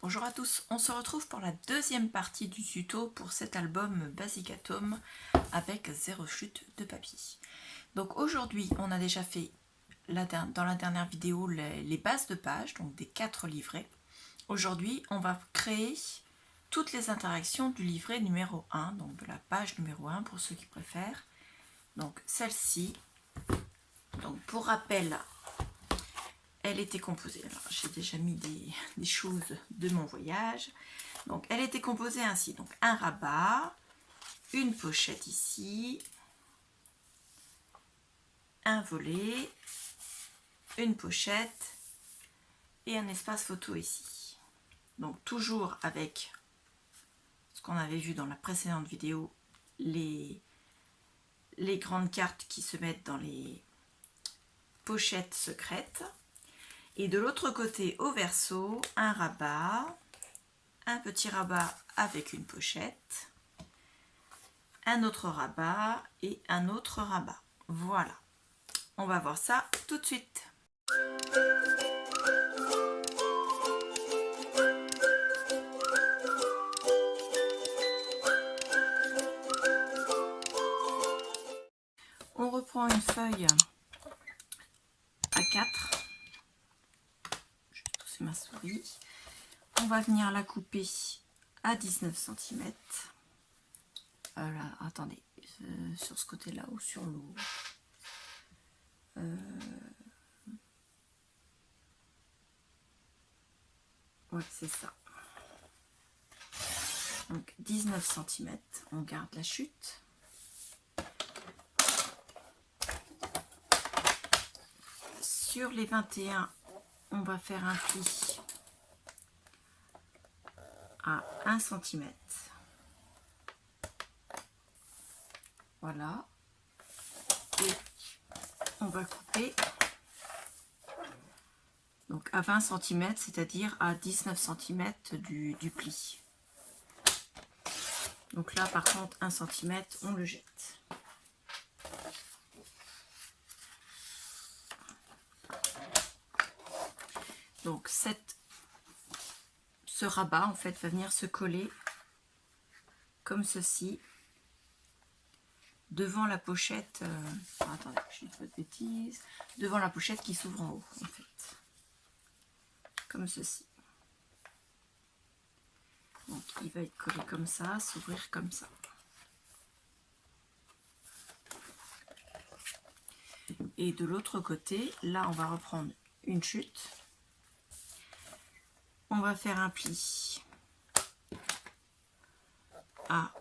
Bonjour à tous, on se retrouve pour la deuxième partie du tuto pour cet album Basic Atom avec 0 chute de papier. Donc aujourd'hui on a déjà fait dans la dernière vidéo les bases de page, donc des 4 livrets. Aujourd'hui on va créer toutes les interactions du livret numéro 1, donc de la page numéro 1 pour ceux qui préfèrent. Donc celle-ci, donc pour rappel, elle était composée, alors j'ai déjà mis des choses de mon voyage, donc elle était composée ainsi, donc un rabat, une pochette ici, un volet, une pochette et un espace photo ici. Donc toujours avec ce qu'on avait vu dans la précédente vidéo, les grandes cartes qui se mettent dans les pochettes secrètes. Et de l'autre côté, au verso, un rabat, un petit rabat avec une pochette, un autre rabat et un autre rabat. Voilà, on va voir ça tout de suite. On reprend une feuille à 4. Je vais tousser ma souris. On va venir la couper à 19 cm. Voilà, attendez, sur ce côté-là ou sur l'autre. Ouais, c'est ça. Donc 19 cm, on garde la chute. Sur les 21, on va faire un pli à 1 cm. Voilà. Et on va couper donc à 20 cm, c'est-à-dire à 19 cm du pli. Donc là, par contre, 1 cm, on le jette. Donc ce rabat, en fait, va venir se coller comme ceci devant la pochette. Attendez, je dis pas de bêtises. Devant la pochette qui s'ouvre en haut, en fait. Comme ceci. Donc il va être collé comme ça, s'ouvrir comme ça. Et de l'autre côté, là on va reprendre une chute. On va faire un pli à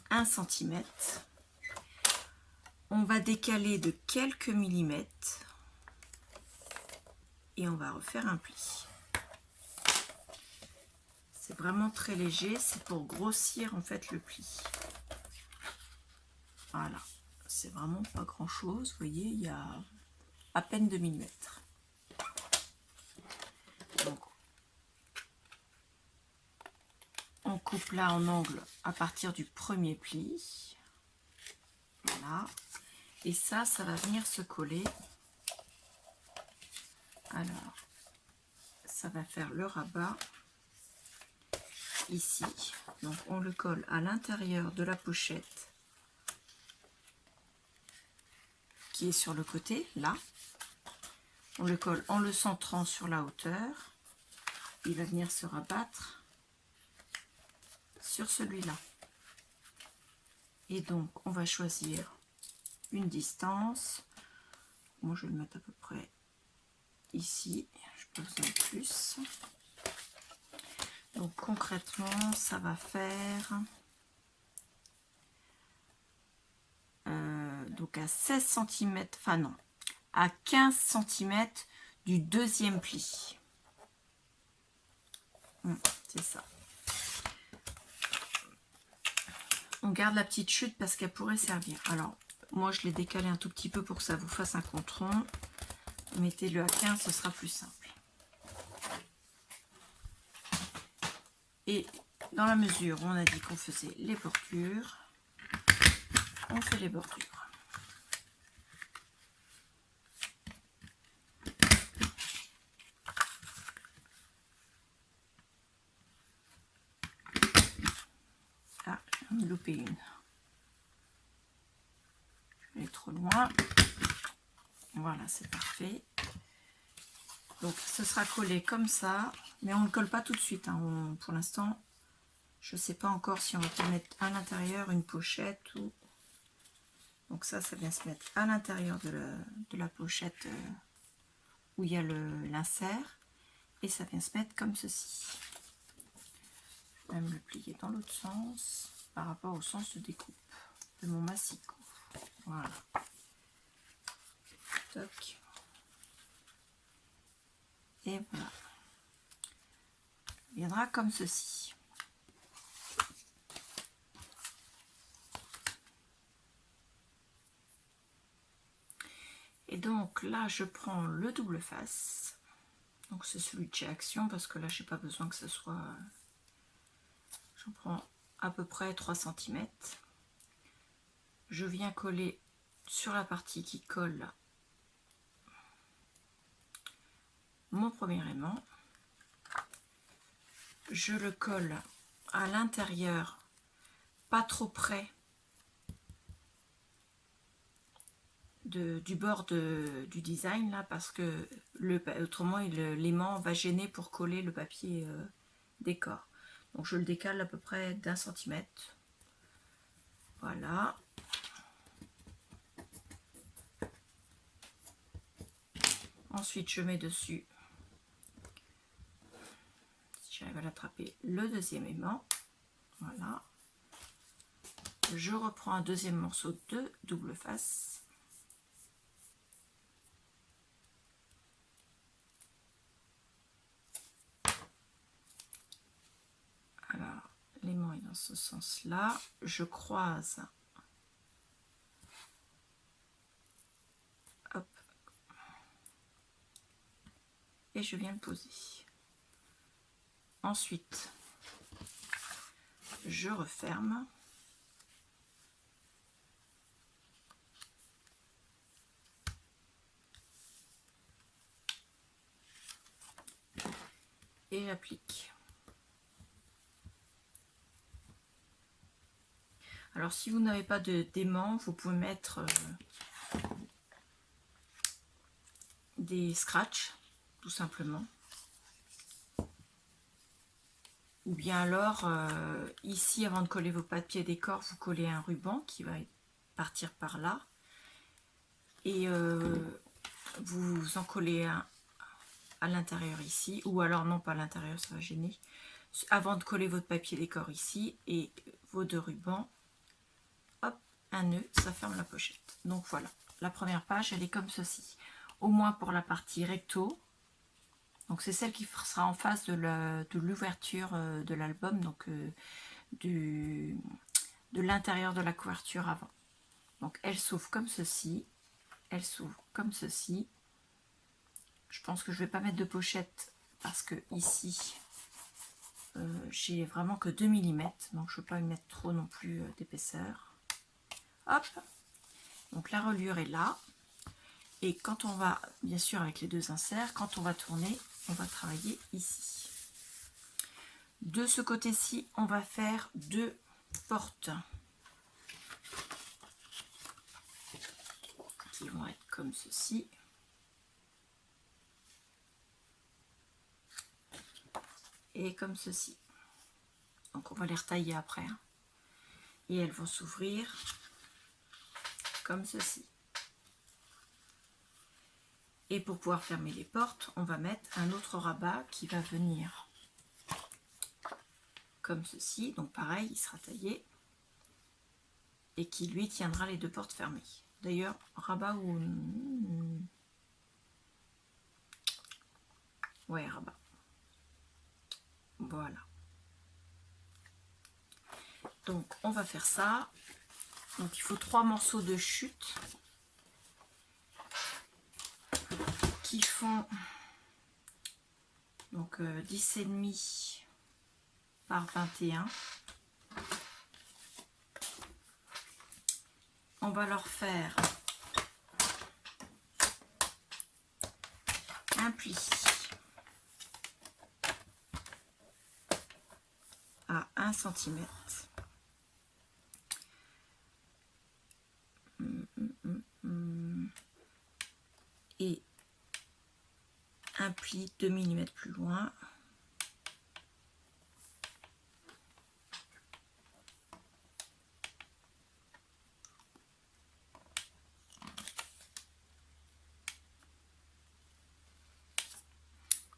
1 cm. On va décaler de quelques millimètres et on va refaire un pli. C'est vraiment très léger, c'est pour grossir en fait le pli. Voilà, c'est vraiment pas grand chose, vous voyez, il y a à peine 2 mm. Donc, on coupe là en angle à partir du premier pli. Voilà, et ça va venir se coller. Alors, ça va faire le rabat ici. Donc, on le colle à l'intérieur de la pochette qui est sur le côté, là. On le colle en le centrant sur la hauteur. Il va venir se rabattre sur celui-là. Et donc, on va choisir une distance. Moi, je vais le mettre à peu près ici. Je peux vous en plus. Donc, concrètement, ça va faire donc à 16 cm, enfin non, à 15 cm du deuxième pli. C'est ça. On garde la petite chute parce qu'elle pourrait servir. Alors, moi je l'ai décalé un tout petit peu pour que ça vous fasse un compte rond. Mettez-le à 15, ce sera plus simple. Et dans la mesure où on a dit qu'on faisait les bordures, on fait les bordures. loupé une. Je vais aller trop loin. Voilà, c'est parfait. Donc ce sera collé comme ça, mais on ne colle pas tout de suite. Hein. Pour l'instant, je ne sais pas encore si on va mettre à l'intérieur une pochette ou... Donc ça vient se mettre à l'intérieur de la pochette où il y a l'insert. Et ça vient se mettre comme ceci. Je vais même le plier dans l'autre sens par rapport au sens de découpe de mon massicot. Voilà. Toc. Et voilà. Il viendra comme ceci. Et donc là, je prends le double face. Donc c'est celui de chez Action parce que là, je n'ai pas besoin que ce soit... J'en prends à peu près 3 cm. Je viens coller sur la partie qui colle mon premier aimant. Je le colle à l'intérieur, pas trop près du bord du design là, parce que autrement l'aimant va gêner pour coller le papier décor. Donc je le décale à peu près d'1 centimètre. Voilà. Ensuite je mets dessus, si j'arrive à l'attraper, le deuxième aimant. Voilà. Je reprends un deuxième morceau de double face. Alors, l'aimant est dans ce sens-là. Je croise. Hop. Et je viens le poser. Ensuite, je referme. Et j'applique. Alors si vous n'avez pas d'aimant, vous pouvez mettre des scratchs, tout simplement. Ou bien alors, ici, avant de coller vos papiers décor, vous collez un ruban qui va partir par là. Et vous en collez un à l'intérieur ici. Ou alors, non, pas à l'intérieur, ça va gêner. Avant de coller votre papier décor ici et vos 2 rubans, hop, un nœud, ça ferme la pochette. Donc voilà, la première page, elle est comme ceci. Au moins pour la partie recto. Donc c'est celle qui sera en face de l'ouverture de l'album, donc de l'intérieur de la couverture avant. Donc elle s'ouvre comme ceci, elle s'ouvre comme ceci. Je pense que je ne vais pas mettre de pochette parce que ici j'ai vraiment que 2 mm, donc je ne veux pas y mettre trop non plus d'épaisseur. Hop, donc la reliure est là. Et quand on va, bien sûr avec les 2 inserts, quand on va tourner, on va travailler ici. De ce côté-ci, on va faire 2 portes qui vont être comme ceci. Et comme ceci. Donc on va les retailler après. Hein. Et elles vont s'ouvrir comme ceci. Et pour pouvoir fermer les portes, on va mettre un autre rabat qui va venir comme ceci. Donc pareil, il sera taillé. Et qui lui tiendra les 2 portes fermées. D'ailleurs, rabat ou... Ouais, rabat. Voilà. Donc on va faire ça. Donc il faut 3 morceaux de chute qui font donc 10,5 par 21. On va leur faire un pli à 1 cm. un pli 2 mm plus loin.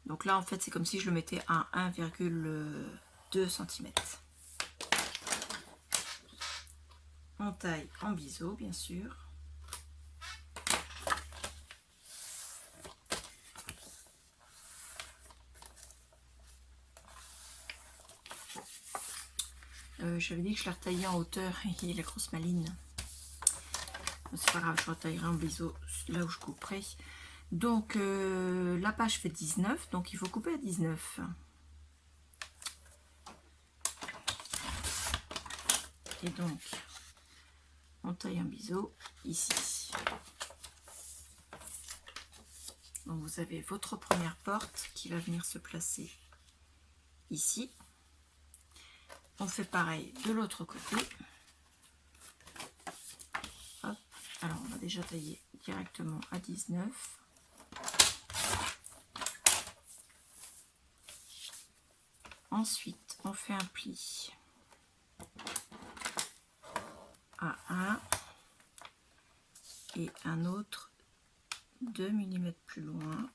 Donc là en fait c'est comme si je le mettais à 1,2 cm. On taille en biseau bien sûr. J'avais dit que je la retaillais en hauteur et la grosse maline. C'est pas grave, je retaillerai en biseau là où je couperai. Donc la page fait 19, donc il faut couper à 19. Et donc on taille un biseau ici. Donc vous avez votre première porte qui va venir se placer ici. On fait pareil de l'autre côté. Hop. Alors on va déjà tailler directement à 19. Ensuite on fait un pli à 1 et un autre 2 mm plus loin.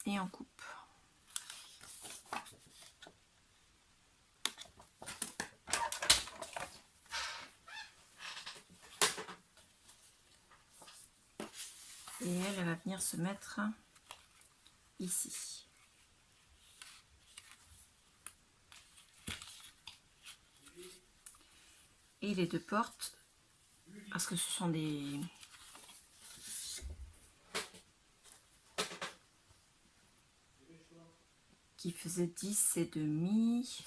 Et on coupe. Et elle va venir se mettre ici. Et les deux portes, parce que ce sont des qui faisaient 10 et demi.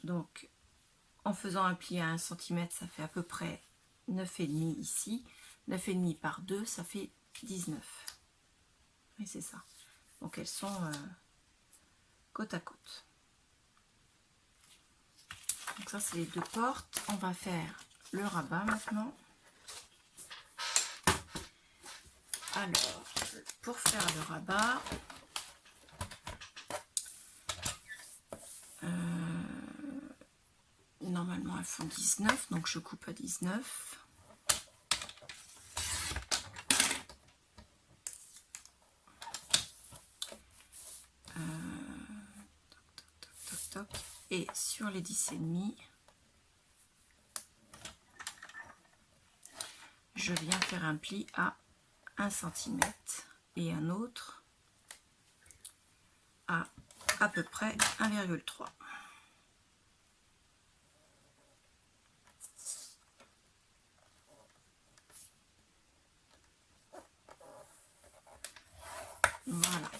Donc en faisant un pli à 1 cm, ça fait à peu près 9,5 ici. 9,5 par 2, ça fait 19. Et c'est ça. Donc elles sont côte à côte. Donc ça c'est les deux portes. On va faire le rabat maintenant. Alors, pour faire le rabat, normalement elles font 19, donc je coupe à 19. Et sur les 10,5, je viens faire un pli à 1 cm et un autre à peu près 1,3. Voilà.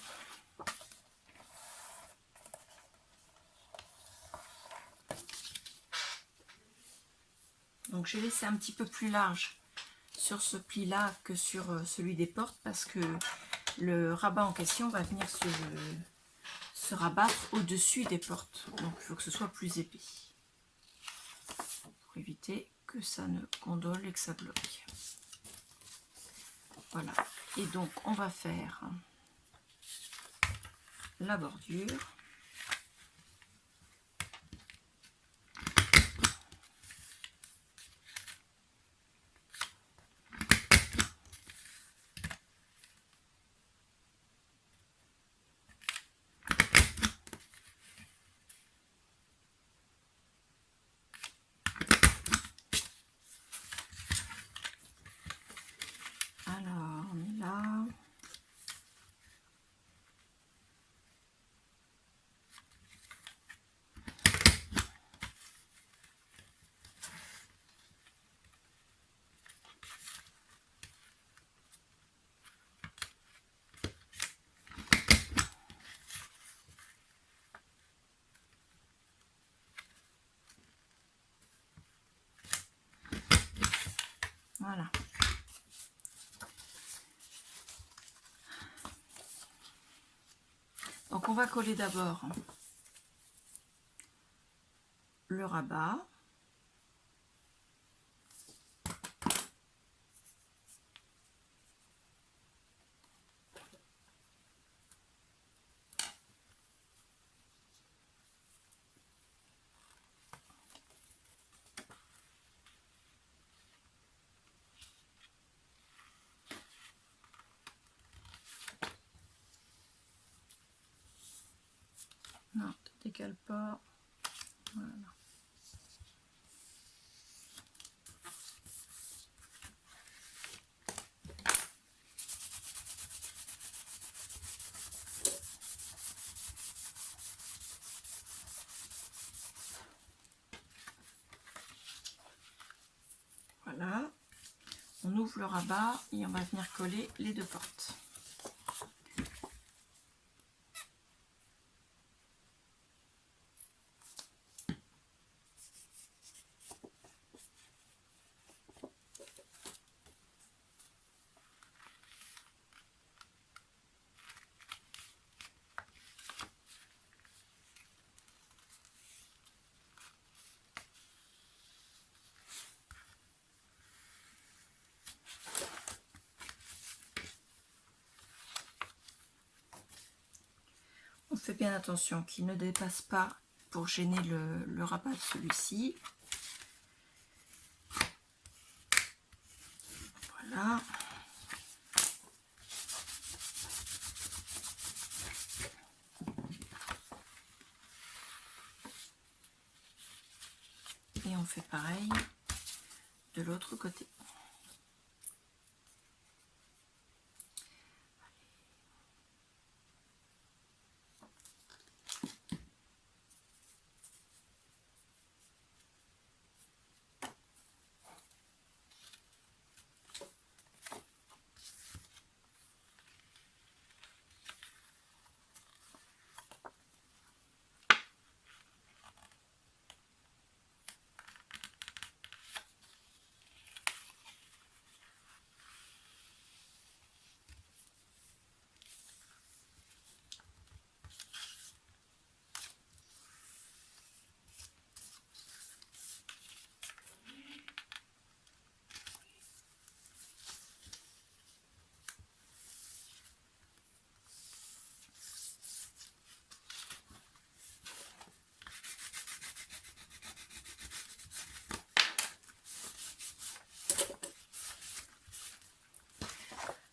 Donc j'ai laissé un petit peu plus large sur ce pli là que sur celui des portes parce que le rabat en question va venir se rabattre au-dessus des portes. Donc il faut que ce soit plus épais pour éviter que ça ne gondole et que ça bloque. Voilà. Et donc on va faire la bordure. Alors on est là. Voilà. Donc on va coller d'abord le rabat. Non, ne décale pas. Voilà. Voilà. On ouvre le rabat et on va venir coller les deux portes. On fait bien attention qu'il ne dépasse pas pour gêner le rabat de celui-ci. Voilà. Et on fait pareil de l'autre côté.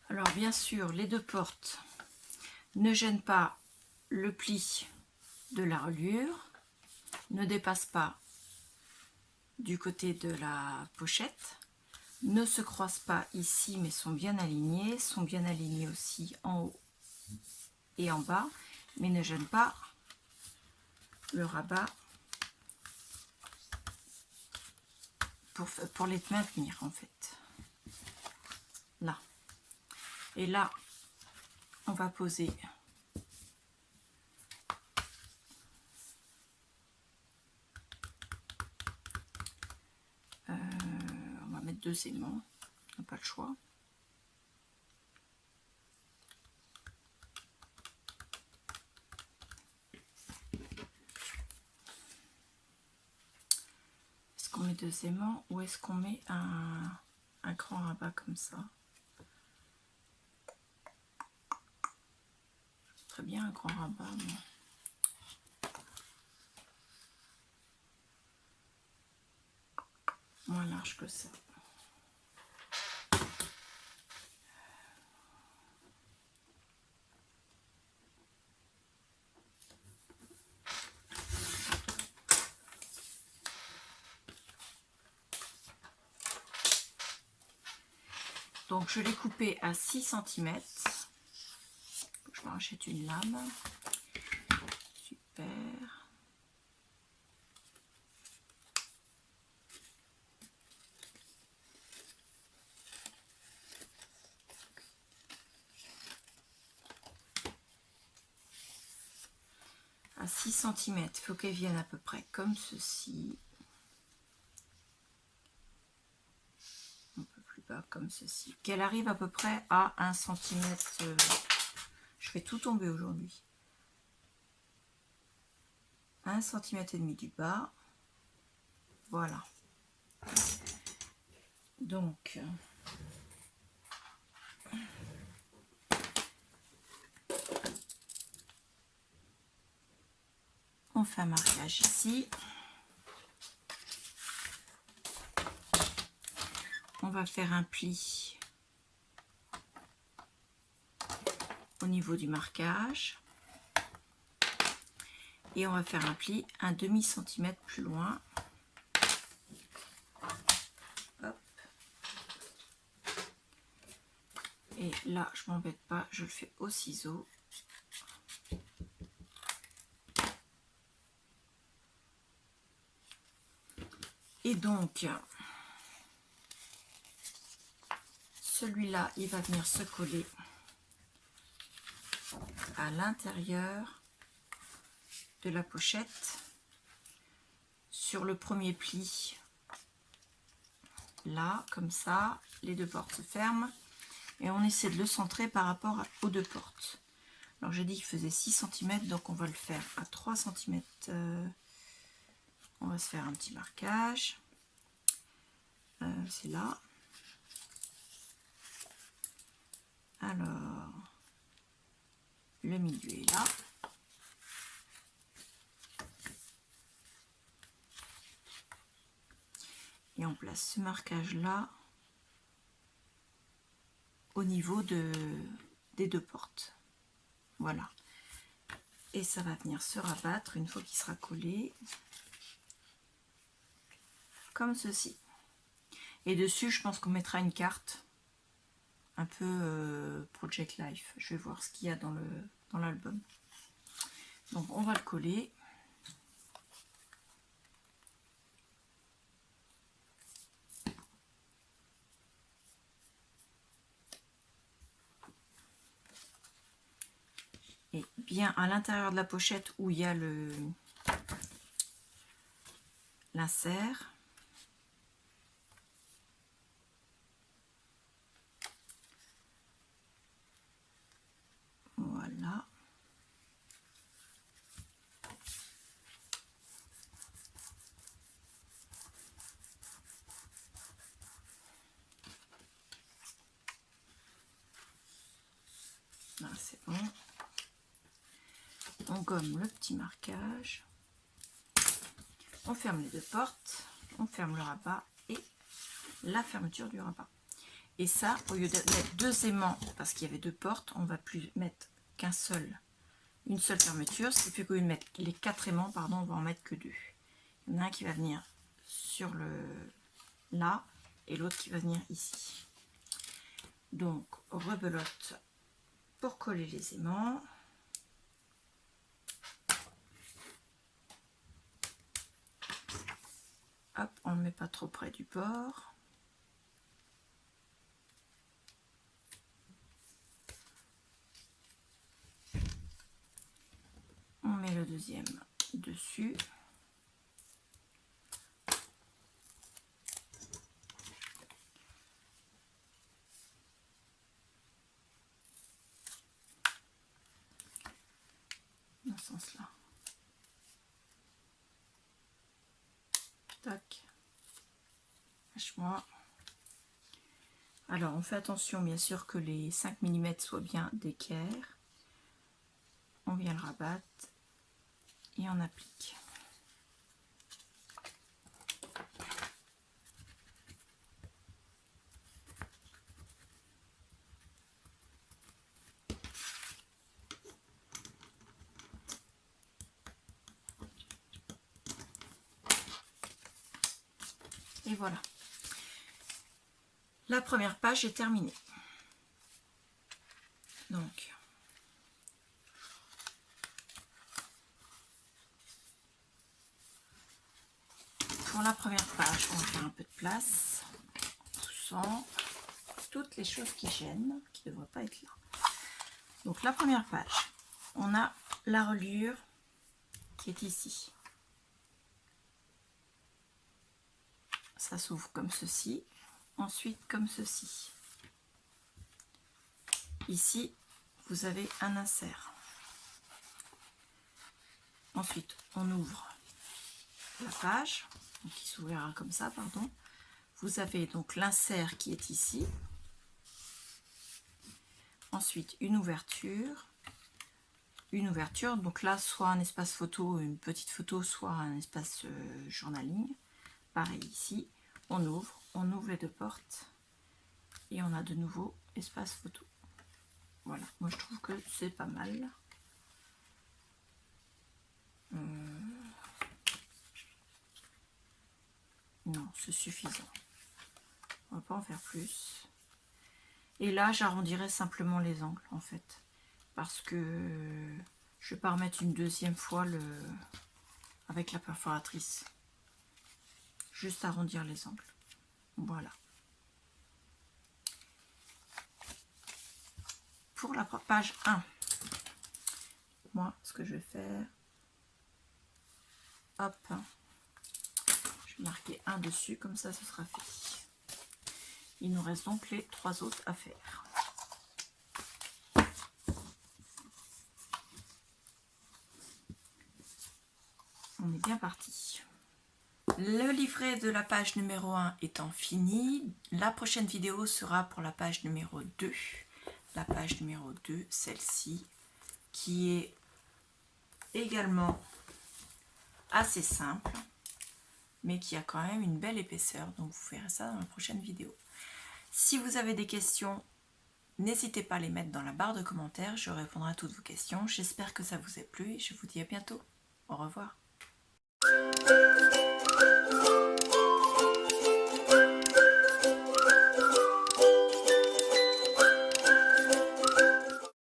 Alors bien sûr, les deux portes ne gênent pas le pli de la reliure, ne dépassent pas du côté de la pochette, ne se croisent pas ici mais sont bien alignés aussi en haut et en bas, mais ne gênent pas le rabat pour les maintenir en fait. Là. Et là, on va poser on va mettre 2 aimants, on n'a pas le choix. Est-ce qu'on met 2 aimants ou est-ce qu'on met un grand rabat comme ça? Très bien un grand rabat, mais moins large que ça. Donc je l'ai coupé à 6 cm. Je me rachète une lame. Super. À 6 cm, il faut qu'elle vienne à peu près comme ceci. Un peu plus bas comme ceci, qu'elle arrive à peu près à 1 cm. Je fais tout tomber aujourd'hui. 1 cm et demi du bas. Voilà. Donc on fait un marquage ici. On va faire un pli au niveau du marquage. Et on va faire un pli un demi-centimètre plus loin. Hop. Et là, je m'embête pas, je le fais au ciseau. Et donc, celui-là, il va venir se coller à l'intérieur de la pochette sur le premier pli. Là, comme ça, les deux portes se ferment et on essaie de le centrer par rapport aux deux portes. Alors j'ai dit qu'il faisait 6 cm, donc on va le faire à 3 cm. On va se faire un petit marquage. C'est là. Alors, le milieu est là. Et on place ce marquage là au niveau des deux portes. Voilà. Et ça va venir se rabattre une fois qu'il sera collé. Comme ceci. Et dessus, je pense qu'on mettra une carte. Un peu Project Life. Je vais voir ce qu'il y a dans l'album. Donc on va le coller. Et bien à l'intérieur de la pochette où il y a l'insert. Voilà. Là, c'est bon. On gomme le petit marquage. On ferme les deux portes. On ferme le rabat et la fermeture du rabat. Et ça, au lieu de mettre 2 aimants, parce qu'il y avait 2 portes, on va plus mettre une seule fermeture. Ce qui fait qu'au lieu de mettre les 4 aimants, pardon, on va en mettre que 2. Il y en a un qui va venir sur là et l'autre qui va venir ici. Donc, rebelote pour coller les aimants. Hop, on ne le met pas trop près du bord. On met le deuxième dessus. Dans ce sens-là. Tac. Lâche-moi. Alors, on fait attention, bien sûr, que les 5 mm soient bien d'équerre. On vient le rabattre et on applique. Et voilà. La première page est terminée. Donc, pour la première page, on va faire un peu de place, sans toutes les choses qui gênent, qui ne devraient pas être là. Donc la première page, on a la reliure qui est ici. Ça s'ouvre comme ceci. ensuite comme ceci. Ici, vous avez un insert. Ensuite, on ouvre la page, qui s'ouvrira comme ça, pardon. Vous avez donc l'insert qui est ici. Ensuite, une ouverture, donc là, soit un espace photo, une petite photo, soit un espace journaling. Pareil ici, on ouvre les deux portes et on a de nouveau espace photo. Voilà, moi je trouve que c'est pas mal. Non, c'est suffisant. On va pas en faire plus. Et là, j'arrondirai simplement les angles en fait, parce que je vais pas remettre une deuxième fois avec la perforatrice. Juste arrondir les angles. Voilà. Pour la page 1, moi, ce que je vais faire, hop, je vais marquer 1 dessus, comme ça, ce sera fait. Il nous reste donc les 3 autres à faire. On est bien parti. Le livret de la page numéro 1 étant fini, la prochaine vidéo sera pour la page numéro 2. La page numéro 2, celle-ci, qui est également assez simple, mais qui a quand même une belle épaisseur. Donc vous verrez ça dans la prochaine vidéo. Si vous avez des questions, n'hésitez pas à les mettre dans la barre de commentaires. Je répondrai à toutes vos questions. J'espère que ça vous a plu et je vous dis à bientôt. Au revoir.